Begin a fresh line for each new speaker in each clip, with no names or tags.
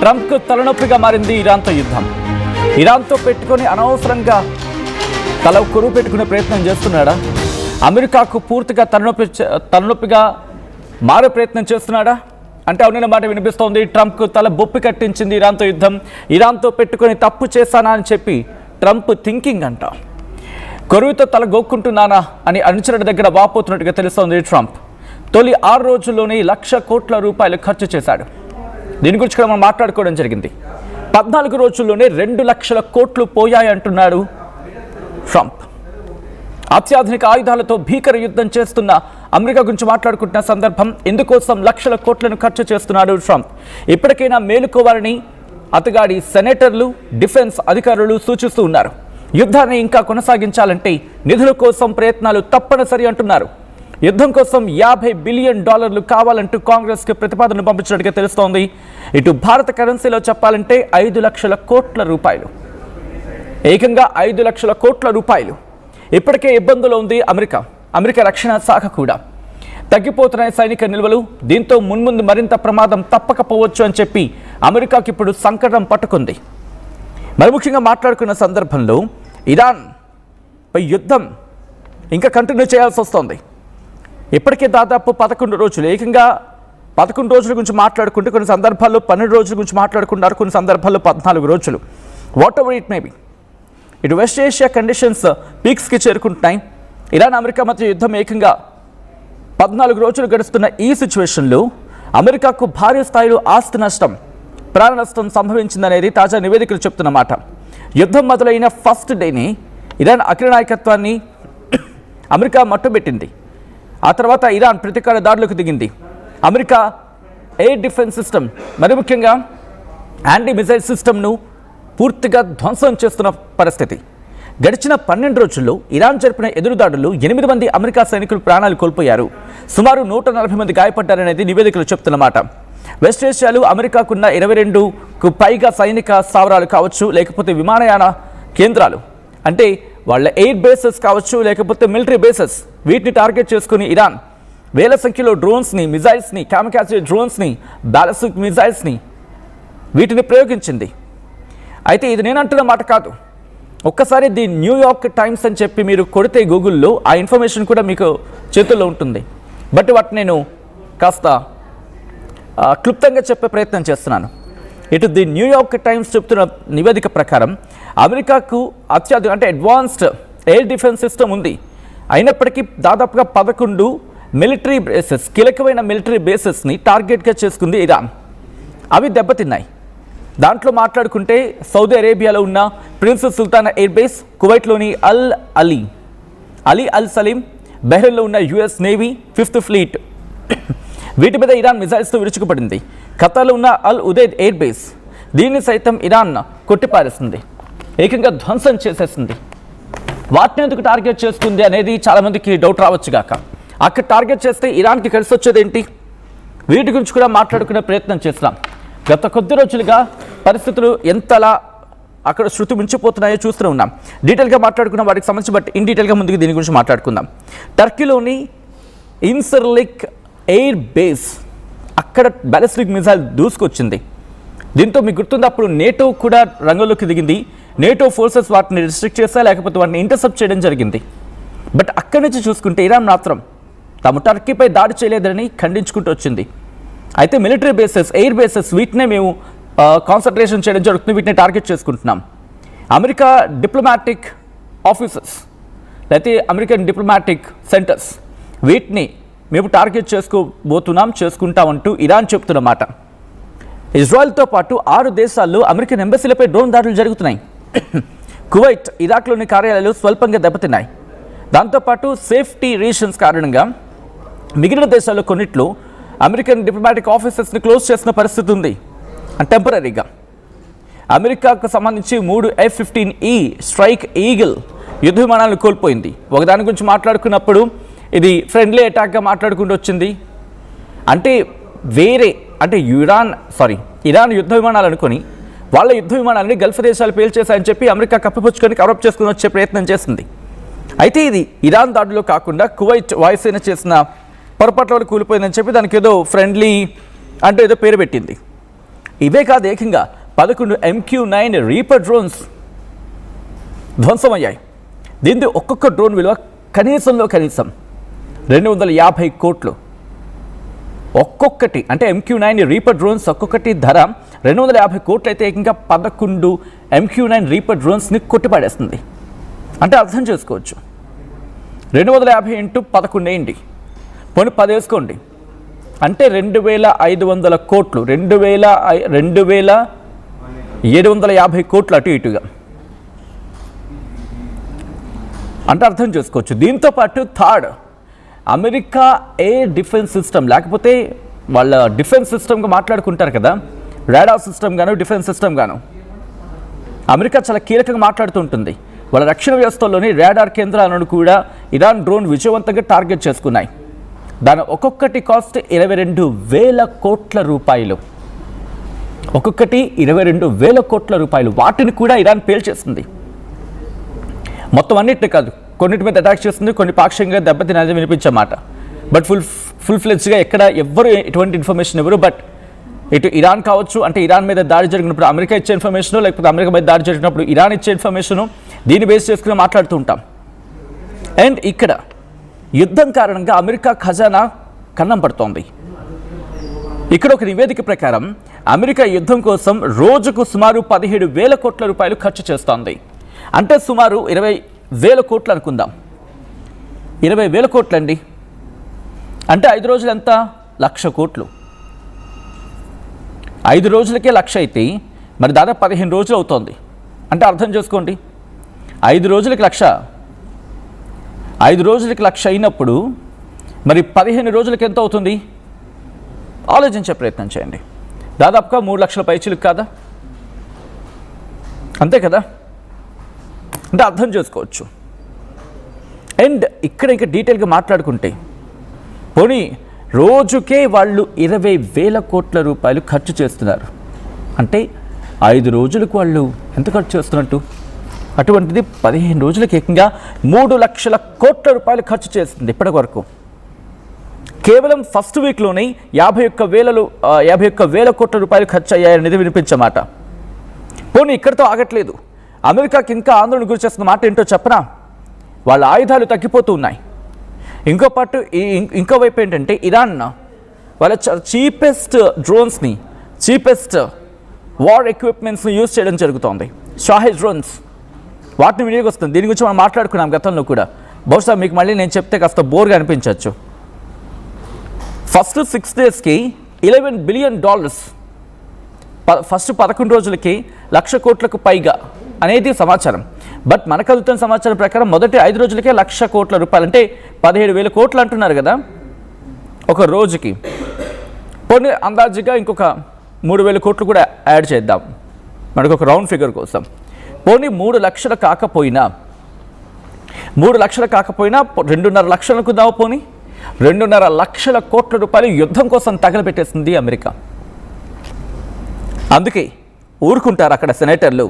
ట్రంప్కు తలనొప్పిగా మారింది ఇరాన్తో యుద్ధం. ఇరాన్తో పెట్టుకొని అనవసరంగా తల కొరువు పెట్టుకునే ప్రయత్నం చేస్తున్నాడా? అమెరికాకు పూర్తిగా తలనొప్పిగా మారే ప్రయత్నం చేస్తున్నాడా అంటే అవునన్న మాట వినిపిస్తోంది. ట్రంప్కు తల బొప్పి కట్టించింది ఇరాన్తో యుద్ధం. ఇరాన్తో పెట్టుకొని తప్పు చేశానా అని చెప్పి ట్రంప్ థింకింగ్ అంట. కొరువుతో తల గోక్కుంటున్నానా అని అనుచరుడి దగ్గర వాపోతున్నట్టుగా తెలుస్తోంది. ట్రంప్ తొలి 6 రోజుల్లోనే ₹1,00,000 కోట్ల ఖర్చు చేశాడు. దీని గురించి కూడా మనం మాట్లాడుకోవడం జరిగింది. 14 రోజుల్లోనే ₹2,00,000 కోట్లు పోయాయంటున్నాడు ట్రంప్. అత్యాధునిక ఆయుధాలతో భీకర యుద్ధం చేస్తున్న అమెరికా గురించి మాట్లాడుకుంటున్న సందర్భం. ఇందుకోసం లక్షల కోట్లను ఖర్చు చేస్తున్నాడు ట్రంప్. ఇప్పటికైనా మేలుకోవాలని అతగాడి సెనేటర్లు, డిఫెన్స్ అధికారులు సూచిస్తూ ఉన్నారు. యుద్ధాన్ని ఇంకా కొనసాగించాలంటే నిధుల కోసం ప్రయత్నాలు తప్పనిసరి అంటున్నారు. యుద్ధం కోసం $50 బిలియన్ కావాలంటూ కాంగ్రెస్కి ప్రతిపాదన పంపించినట్టుగా తెలుస్తోంది. ఇటు భారత కరెన్సీలో చెప్పాలంటే ₹5,00,000 కోట్ల, ఏకంగా ₹5,00,000 కోట్ల. ఇప్పటికే ఇబ్బందులు ఉంది అమెరికా రక్షణ శాఖ కూడా. తగ్గిపోతున్నాయి సైనిక నిల్వలు. దీంతో మున్ముందు మరింత ప్రమాదం తప్పకపోవచ్చు అని చెప్పి అమెరికాకి ఇప్పుడు సంకటం పట్టుకుంది. మరి ముఖ్యంగా మాట్లాడుకున్న సందర్భంలో ఇరాన్ పై యుద్ధం ఇంకా కంటిన్యూ చేయాల్సి వస్తుంది. ఇప్పటికే దాదాపు 11 రోజులు, ఏకంగా 11 రోజుల గురించి మాట్లాడుకుంటే కొన్ని సందర్భాల్లో 12 రోజుల గురించి మాట్లాడుకుంటున్నారు, కొన్ని సందర్భాల్లో 14 రోజులు. Whatever it may be, ఇటు వెస్ట్ ఏషియా కండిషన్స్ పీక్స్కి చేరుకుంటున్నాయి. ఇరాన్ అమెరికా మధ్య యుద్ధం ఏకంగా 14 రోజులు గడుస్తున్న ఈ సిచ్యువేషన్లో అమెరికాకు భారీ స్థాయిలో ఆస్తి నష్టం, ప్రాణ నష్టం సంభవించిందనేది తాజా నివేదికలు చెప్తున్నమాట. యుద్ధం మొదలైన ఫస్ట్ డేని ఇరాన్ అగ్రనాయకత్వాన్ని అమెరికా మట్టుబెట్టింది. ఆ తర్వాత ఇరాన్ ప్రతీకార దాడులకు దిగింది. అమెరికా ఎయిర్ డిఫెన్స్ సిస్టమ్, మరి ముఖ్యంగా యాంటీ మిసైల్ సిస్టమ్ను పూర్తిగా ధ్వంసం చేస్తున్న పరిస్థితి. గడిచిన 12 రోజుల్లో ఇరాన్ జరిపిన ఎదురుదాడులు 8 మంది అమెరికా సైనికులు ప్రాణాలు కోల్పోయారు. సుమారు 140 మంది గాయపడ్డారనేది నివేదికలు చెప్తున్నమాట. వెస్ట్ ఏషియాలో అమెరికాకున్న 22కు పైగా సైనిక స్థావరాలు కావచ్చు, లేకపోతే విమానయాన కేంద్రాలు, అంటే వాళ్ళ ఎయిర్ బేసెస్ కావచ్చు, లేకపోతే మిలిటరీ బేసెస్, వీటిని టార్గెట్ చేసుకుని ఇరాన్ వేల సంఖ్యలో డ్రోన్స్ని, మిజైల్స్ని, కామికాజే డ్రోన్స్ని, బ్యాలిస్టిక్ మిజైల్స్ని వీటిని ప్రయోగించింది. అయితే ఇది నేను అంటున్న మాట కాదు. ఒక్కసారి ది న్యూయార్క్ టైమ్స్ అని చెప్పి మీరు కొడితే గూగుల్లో ఆ ఇన్ఫర్మేషన్ కూడా మీకు చేతుల్లో ఉంటుంది. బట్ వాటి నేను కాస్త క్లుప్తంగా చెప్పే ప్రయత్నం చేస్తున్నాను. ఇటు ది న్యూయార్క్ టైమ్స్ చెప్తున్న నివేదిక ప్రకారం అమెరికాకు అత్యాధునిక అంటే అడ్వాన్స్డ్ ఎయిర్ డిఫెన్స్ సిస్టమ్ ఉంది. అయినప్పటికీ దాదాపుగా 11 మిలిటరీ బేసెస్, కీలకమైన మిలిటరీ బేసెస్ని టార్గెట్గా చేసుకుంది ఇరాన్. అవి దెబ్బతిన్నాయి. దాంట్లో మాట్లాడుకుంటే సౌదీ అరేబియాలో ఉన్న ప్రిన్సెస్ సుల్తానా ఎయిర్ బేస్, కువైట్లోని అలీ అల్ సలీం, బహ్రెయిన్లో ఉన్న US నేవీ 5th ఫ్లీట్, వీటి మీద ఇరాన్ మిజైల్స్తో విరుచుకుపడింది. ఖతార్లో ఉన్న అల్ ఉదైద్ ఎయిర్ బేస్, దీన్ని సైతం ఇరాన్ కొట్టిపారేస్తుంది, ఏకంగా ధ్వంసం చేసేసింది. వాటిని ఎందుకు టార్గెట్ చేసుకుంది అనేది చాలామందికి డౌట్ రావచ్చుగాక. అక్కడ టార్గెట్ చేస్తే ఇరాన్కి కలిసి వచ్చేది ఏంటి? వీటి గురించి కూడా మాట్లాడుకునే ప్రయత్నం చేస్తున్నాం. గత కొద్ది రోజులుగా పరిస్థితులు ఎంతలా అక్కడ శృతి మించిపోతున్నాయో చూస్తూనే ఉన్నాం. డీటెయిల్గా మాట్లాడుకున్న వాటికి సంబంధించి, బట్ ఇన్ డీటెయిల్గా ముందుకు దీని గురించి మాట్లాడుకుందాం. టర్కీలోని ఇన్సర్లిక్ ఎయిర్ బేస్, అక్కడ బ్యాలిస్టిక్ మిజైల్ దూసుకొచ్చింది. దీంతో మీకు గుర్తుంది, అప్పుడు నేటో కూడా రంగంలోకి దిగింది. నేటో ఫోర్సెస్ వాటిని రిస్ట్రిక్ట్ చేస్తా, లేకపోతే వాటిని ఇంటర్సెప్ట్ చేయడం జరిగింది. బట్ అక్కడి నుంచి చూసుకుంటే ఇరాన్ మాత్రం తాము టర్కీపై దాడి చేయలేదని ఖండించుకుంటూ వచ్చింది. అయితే మిలిటరీ బేసెస్, ఎయిర్ బేసెస్, వీటినే మేము కాన్సన్ట్రేషన్ చేయడం జరుగుతుంది, వీటిని టార్గెట్ చేసుకుంటున్నాం. అమెరికా డిప్లొమాటిక్ ఆఫీసెస్, లేకపోతే అమెరికన్ డిప్లొమాటిక్ సెంటర్స్, వీటిని మేము టార్గెట్ చేసుకుంటామంటూ ఇరాన్ చెప్తున్నమాట. ఇజ్రాయెల్తో పాటు 6 దేశాల్లో అమెరికన్ ఎంబసీలపై డ్రోన్ దాడులు జరుగుతున్నాయి. కువైట్, ఇరాక్లోని కార్యాలయాలు స్వల్పంగా దెబ్బతిన్నాయి. దాంతోపాటు సేఫ్టీ రీజన్స్ కారణంగా మిగిలిన దేశాల్లో కొన్నిట్లో అమెరికన్ డిప్లొమాటిక్ ఆఫీసెస్ని క్లోజ్ చేసిన పరిస్థితి ఉంది టెంపరీగా. అమెరికాకు సంబంధించి 3 F-15E స్ట్రైక్ ఈగిల్ యుద్ధ విమానాలను కోల్పోయింది. ఒకదాని గురించి మాట్లాడుకున్నప్పుడు ఇది ఫ్రెండ్లీ అటాక్గా మాట్లాడుకుంటూ వచ్చింది. అంటే ఇరాన్ యుద్ధ విమానాలు అనుకొని వాళ్ళ యుద్ధ విమానాలని గల్ఫ్ దేశాలు పేల్చేశాయని చెప్పి అమెరికా కప్పిపుచ్చుకొని కవరప్ చేసుకుని వచ్చే ప్రయత్నం చేసింది. అయితే ఇది ఇరాన్ దాడిలో కాకుండా కువైట్ వాయుసేన చేసిన పొరపాట్ల వల్ల కూలిపోయిందని చెప్పి దానికి ఏదో ఫ్రెండ్లీ అంటే ఏదో పేరు పెట్టింది. ఇవే కాదు, ఏకంగా 11 MQ-9 రీపర్ డ్రోన్స్ ధ్వంసమయ్యాయి. దీంతో ఒక్కొక్క డ్రోన్ విలువ కనీసం 250 కోట్లు. ఒక్కొక్కటి అంటే MQ-9 రీపర్ డ్రోన్స్ ఒక్కొక్కటి ధర 250 కోట్లు అయితే ఏకంగా 11 MQ-9 రీపర్ డ్రోన్స్ని కొట్టిపడేస్తుంది. అంటే అర్థం చేసుకోవచ్చు, 250 ఇంటూ 11 వేయండి, పోనీ 10 వేసుకోండి, అంటే 2500 కోట్లు, 2750 కోట్లు అటు ఇటుగా. అంటే అర్థం చేసుకోవచ్చు. దీంతో పాటు third, America air defence system, లేకపోతే వాళ్ళ డిఫెన్స్ సిస్టమ్గా మాట్లాడుకుంటారు కదా, రాడార్ సిస్టమ్ గాను డిఫెన్స్ సిస్టమ్ గాను అమెరికా చాలా కీలకంగా మాట్లాడుతుంటుంది. వాళ్ళ రక్షణ వ్యవస్థల్లోని రాడార్ కేంద్రాలను కూడా ఇరాన్ డ్రోన్ విజయవంతంగా టార్గెట్ చేసుకున్నాయి. దాని ఒక్కొక్కటి కాస్ట్ 22,000 కోట్ల రూపాయలు. ఒక్కొక్కటి 22,000 కోట్ల రూపాయలు. వాటిని కూడా ఇరాన్ పేల్చేస్తుంది. మొత్తం అన్నిటిని కాదు, కొన్నిటి మీద అటాక్ చేస్తుంది, కొన్ని పాక్షికంగా దెబ్బతినది వినిపించే మాట. బట్ ఫుల్ ఫ్లెడ్జ్గా ఎక్కడ ఎవ్వరు ఎటువంటి ఇన్ఫర్మేషన్ ఇవ్వరు. బట్ ఇటు ఇరాన్ కావచ్చు, అంటే ఇరాన్ మీద దాడి జరిగినప్పుడు అమెరికా ఇచ్చే ఇన్ఫర్మేషను, లేకపోతే అమెరికా మీద దాడి జరిగినప్పుడు ఇరాన్ ఇచ్చే ఇన్ఫర్మేషను, దీన్ని బేస్ చేసుకుని మాట్లాడుతూ ఉంటాం. అండ్ ఇక్కడ యుద్ధం కారణంగా అమెరికా ఖజానా కన్నం పడుతోంది. ఇక్కడ ఒక నివేదిక ప్రకారం అమెరికా యుద్ధం కోసం రోజుకు సుమారు 17,000 కోట్ల రూపాయలు ఖర్చు చేస్తోంది. అంటే సుమారు 20,000 కోట్లు అనుకుందాం. 20,000 కోట్లు అండి, అంటే 5 రోజులు ఎంత? 1,00,000 కోట్లు. 5 రోజులకే 1,00,000 అయితే మరి దాదాపు 15 రోజులు అవుతోంది. అంటే అర్థం చేసుకోండి, 5 రోజులకి 1,00,000, 5 రోజులకి 1,00,000 అయినప్పుడు మరి 15 రోజులకి ఎంత అవుతుంది? ఆలోచించే ప్రయత్నం చేయండి. దాదాపుగా 3 లక్షల పైచీలకు కాదా? అంతే కదా? అంటే అర్థం చేసుకోవచ్చు. అండ్ ఇక్కడ ఇంకా డీటెయిల్గా మాట్లాడుకుంటే, పోనీ రోజుకే వాళ్ళు 20,000 కోట్ల రూపాయలు ఖర్చు చేస్తున్నారు. అంటే 5 రోజులకు వాళ్ళు ఎంత ఖర్చు చేస్తున్నట్టు? అటువంటిది 15 రోజులకి ఏకంగా 3 లక్షల కోట్ల రూపాయలు ఖర్చు చేస్తుంది ఇప్పటి వరకు. కేవలం ఫస్ట్ వీక్లోనే 51,000 కోట్ల రూపాయలు ఖర్చు అయ్యాయనేది వినిపించమాట. పోనీ ఇక్కడితో ఆగట్లేదు. అమెరికాకి ఇంకా ఆందోళన గురి చేస్తున్న మాట ఏంటో చెప్పనా? వాళ్ళ ఆయుధాలు తగ్గిపోతూ ఉన్నాయి. ఇంకో వైపు ఏంటంటే ఇరాన్ వాళ్ళ చీపెస్ట్ డ్రోన్స్ని, చీపెస్ట్ వార్ ఎక్విప్మెంట్స్ని యూజ్ చేయడం జరుగుతోంది. షాహెడ్ డ్రోన్స్, వాటిని వినియోగిస్తుంది. దీని గురించి మనం మాట్లాడుకున్నాం గతంలో కూడా. బహుశా మీకు మళ్ళీ నేను చెప్తే కాస్త బోర్గా అనిపించవచ్చు. ఫస్ట్ 6 డేస్కి $11 బిలియన్, ఫస్ట్ 11 రోజులకి 1,00,000 కోట్లకు పైగా అనేది సమాచారం. బట్ మనకు అందుతున్న సమాచారం ప్రకారం మొదటి 5 రోజులకే 1,00,000 కోట్ల రూపాయలు, అంటే 17,000 కోట్లు అంటున్నారు కదా ఒక రోజుకి. పోనీ అందాజుగా ఇంకొక 3,000 కోట్లు కూడా యాడ్ చేద్దాం మనకు ఒక రౌండ్ ఫిగర్ కోసం. పోనీ 3 లక్షలు కాకపోయినా 2.5 లక్షలు అనుకుందాము. పోనీ 2.5 లక్షల కోట్ల రూపాయలు యుద్ధం కోసం తగలబెట్టేస్తుంది అమెరికా. అందుకే ఊరుకుంటారు అక్కడ సెనేటర్లు.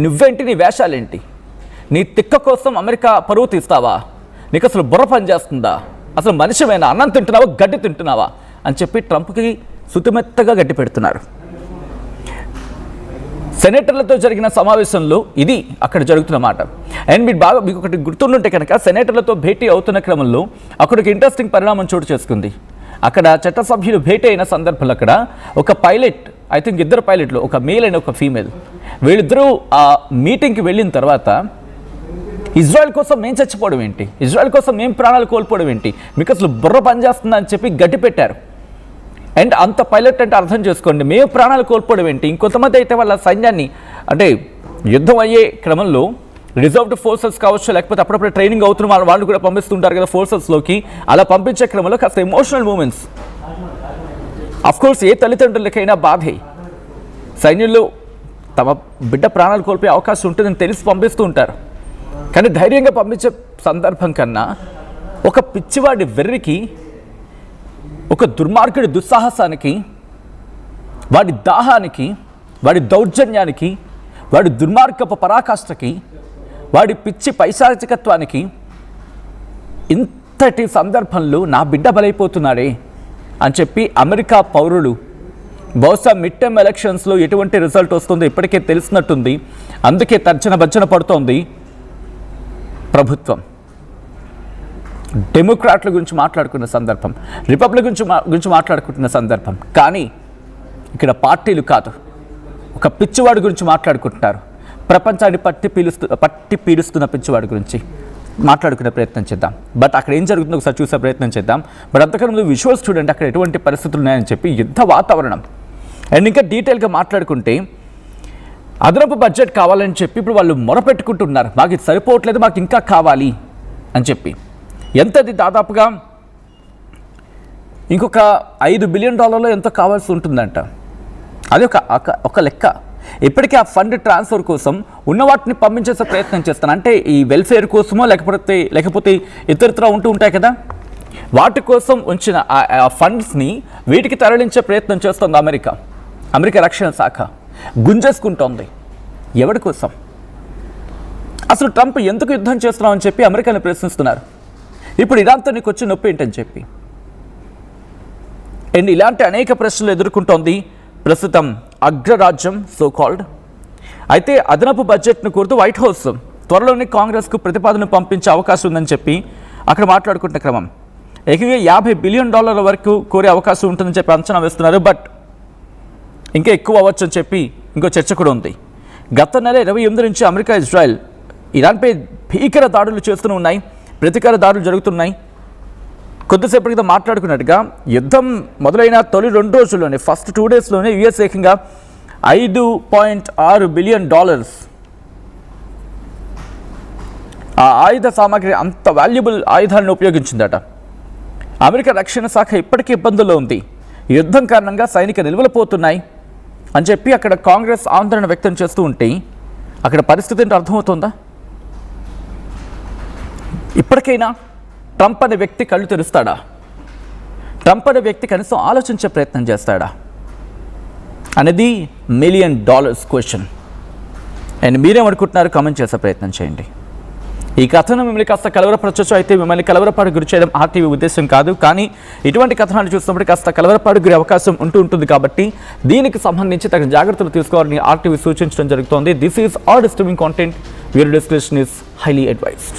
నువ్వేంటి, నీ వేషాలేంటి, నీ తిక్క కోసం అమెరికా పరువు తీస్తావా? నీకు అసలు బుర్ర పని చేస్తుందా? అసలు మనిషివేనా? అన్నం తింటున్నావా, గడ్డి తింటున్నావా అని చెప్పి ట్రంప్కి సుతిమెత్తగా గడ్డి పెడుతున్నారు. సెనేటర్లతో జరిగిన సమావేశంలో ఇది అక్కడ జరుగుతున్నమాట. అండ్ మీకు ఒకటి గుర్తుంటే కనుక, సెనేటర్లతో భేటీ అవుతున్న క్రమంలో అక్కడ ఒక ఇంట్రెస్టింగ్ పరిణామం చోటు చేసుకుంది. అక్కడ చట్టసభ్యులు భేటీ అయిన సందర్భంలో అక్కడ ఒక పైలట్, ఐ థింక్ 2 పైలట్లు, ఒక మేల్ అండ్ ఒక ఫీమేల్, వీళ్ళిద్దరూ ఆ మీటింగ్కి వెళ్ళిన తర్వాత ఇజ్రాయెల్ కోసం మేము చచ్చిపోవడం ఏంటి, ఇజ్రాయెల్ కోసం మేము ప్రాణాలు కోల్పోవడం ఏంటి, మీకు అసలు బుర్ర పనిచేస్తుందా అని చెప్పి గడ్డి పెట్టారు. అండ్ అంత పైలట్ అంటే అర్థం చేసుకోండి, మేము ప్రాణాలు కోల్పోవడం ఏంటి. ఇంకొంతమంది అయితే వాళ్ళ సైన్యాన్ని, అంటే యుద్ధం అయ్యే క్రమంలో రిజర్వ్డ్ ఫోర్సెస్ కావచ్చు, లేకపోతే అప్పుడప్పుడు ట్రైనింగ్ అవుతున్న వాళ్ళు కూడా పంపిస్తుంటారు కదా ఫోర్సెస్లోకి. అలా పంపించే క్రమంలో కాస్త ఎమోషనల్ మూమెంట్స్. అఫ్కోర్స్ ఏ తల్లిదండ్రులకైనా బాధే, సైన్యంలో తమ బిడ్డ ప్రాణాలు కోల్పోయే అవకాశం ఉంటుందని తెలిసి పంపిస్తూ ఉంటారు. కానీ ధైర్యంగా పంపించే సందర్భం కన్నా ఒక పిచ్చివాడి వెర్రికి, ఒక దుర్మార్గుడి దుస్సాహసానికి, వాడి దాహానికి, వాడి దౌర్జన్యానికి, వాడి దుర్మార్గపు పరాకాష్ఠకి, వాడి పిచ్చి పైశాచికత్వానికి ఇంతటి సందర్భంలో నా బిడ్డ బలైపోతున్నాడే అని చెప్పి అమెరికా పౌరులు బహుశా మిడ్ టర్మ్ ఎలక్షన్స్లో ఎటువంటి రిజల్ట్ వస్తుందో ఇప్పటికే తెలిసినట్టుంది. అందుకే తర్జన భర్జన పడుతోంది ప్రభుత్వం. డెమోక్రాట్ల గురించి మాట్లాడుకున్న సందర్భం, రిపబ్లిక్ గురించి మాట్లాడుకుంటున్న సందర్భం, కానీ ఇక్కడ పార్టీలు కాదు, ఒక పిచ్చివాడి గురించి మాట్లాడుకుంటున్నారు. ప్రపంచాన్ని పట్టి పీడిస్తున్న పిచ్చివాడి గురించి మాట్లాడుకునే ప్రయత్నం చేద్దాం. బట్ అక్కడ ఏం జరుగుతుందో ఒకసారి చూసే ప్రయత్నం చేద్దాం. బట్ అంతకన్నా ముందు విజువల్స్ చూడండి, అక్కడ ఎటువంటి పరిస్థితులు ఉన్నాయని చెప్పి, యుద్ధ వాతావరణం. అండ్ ఇంకా డీటెయిల్గా మాట్లాడుకుంటే అదనపు బడ్జెట్ కావాలని చెప్పి ఇప్పుడు వాళ్ళు మొరపెట్టుకుంటున్నారు. మాకు ఇది సరిపోవట్లేదు, మాకు ఇంకా కావాలి అని చెప్పి. ఎంతది? దాదాపుగా ఇంకొక $5 బిలియన్ ఎంతో కావాల్సి ఉంటుందంట. అది ఒక లెక్క. ఇప్పటికీ ఆ ఫండ్ ట్రాన్స్ఫర్ కోసం ఉన్న వాటిని పంపించేసే ప్రయత్నం చేస్తాను. అంటే ఈ వెల్ఫేర్ కోసమో లేకపోతే ఇతరత్ర ఉంటాయి కదా, వాటి కోసం ఉంచిన ఆ ఫండ్స్ని వీటికి తరలించే ప్రయత్నం చేస్తుంది అమెరికా రక్షణ శాఖ. గుంజేసుకుంటోంది. ఎవరి కోసం? అసలు ట్రంప్ ఎందుకు యుద్ధం చేస్తున్నామని చెప్పి అమెరికాని ప్రశ్నిస్తున్నారు. ఇప్పుడు ఇరాన్తో నీకు వచ్చి నొప్పి ఏంటని చెప్పి. అండ్ ఇలాంటి అనేక ప్రశ్నలు ఎదుర్కొంటోంది ప్రస్తుతం అగ్రరాజ్యం సో కాల్డ్. అయితే అదనపు బడ్జెట్ను కోరుతూ వైట్ హౌస్ త్వరలోనే కాంగ్రెస్కు ప్రతిపాదన పంపించే అవకాశం ఉందని చెప్పి అక్కడ మాట్లాడుకుంటున్న క్రమం. ఏకంగా $50 బిలియన్ వరకు కోరే అవకాశం ఉంటుందని చెప్పి అంచనా వేస్తున్నారు. బట్ ఇంకా ఎక్కువ అవ్వచ్చు అని చెప్పి ఇంకో చర్చ కూడా ఉంది. గత నెల 28 నుంచి అమెరికా, ఇజ్రాయెల్ ఇరాన్పై భీకర దాడులు చేస్తూనే ఉన్నాయి. ప్రతీకార దాడులు జరుగుతున్నాయి. కొద్దిసేపటి క్రితం మాట్లాడుకున్నట్టుగా యుద్ధం మొదలైన తొలి 2 రోజుల్లోనే, ఫస్ట్ 2 డేస్లోనే యుఎస్ ఏకంగా $5.6 బిలియన్ ఆ ఆయుధ సామాగ్రి, అంత వాల్యుబుల్ ఆయుధాలను ఉపయోగించిందట. అమెరికా రక్షణ శాఖ ఇప్పటికీ ఇబ్బందుల్లో ఉంది. యుద్ధం కారణంగా సైనిక నిల్వలు పోతున్నాయి అని చెప్పి అక్కడ కాంగ్రెస్ ఆందోళన వ్యక్తం చేస్తూ ఉంటే అక్కడ పరిస్థితి ఏంటో అర్థమవుతుందా? ఇప్పటికైనా ట్రంప్ అనే వ్యక్తి కళ్ళు తెరుస్తాడా? ట్రంప్ అనే వ్యక్తి కనీసం ఆలోచించే ప్రయత్నం చేస్తాడా అనేది $1 మిలియన్ క్వశ్చన్. అండ్ మీరేమనుకుంటున్నారు? కామెంట్ చేసే ప్రయత్నం చేయండి. ఈ కథనం మిమ్మల్ని కాస్త కలవరపరచవచ్చు. అయితే మిమ్మల్ని కలవరపాటు గురి చేయడం RTV ఉద్దేశం కాదు. కానీ ఇటువంటి కథనాలు చూసినప్పుడు కాస్త కలవరపాటు గురి అవకాశం ఉంటుంది కాబట్టి దీనికి సంబంధించి తగిన జాగ్రత్తలు తీసుకోవాలని RTV సూచించడం జరుగుతోంది. This is all disturbing content. Your description is highly advised.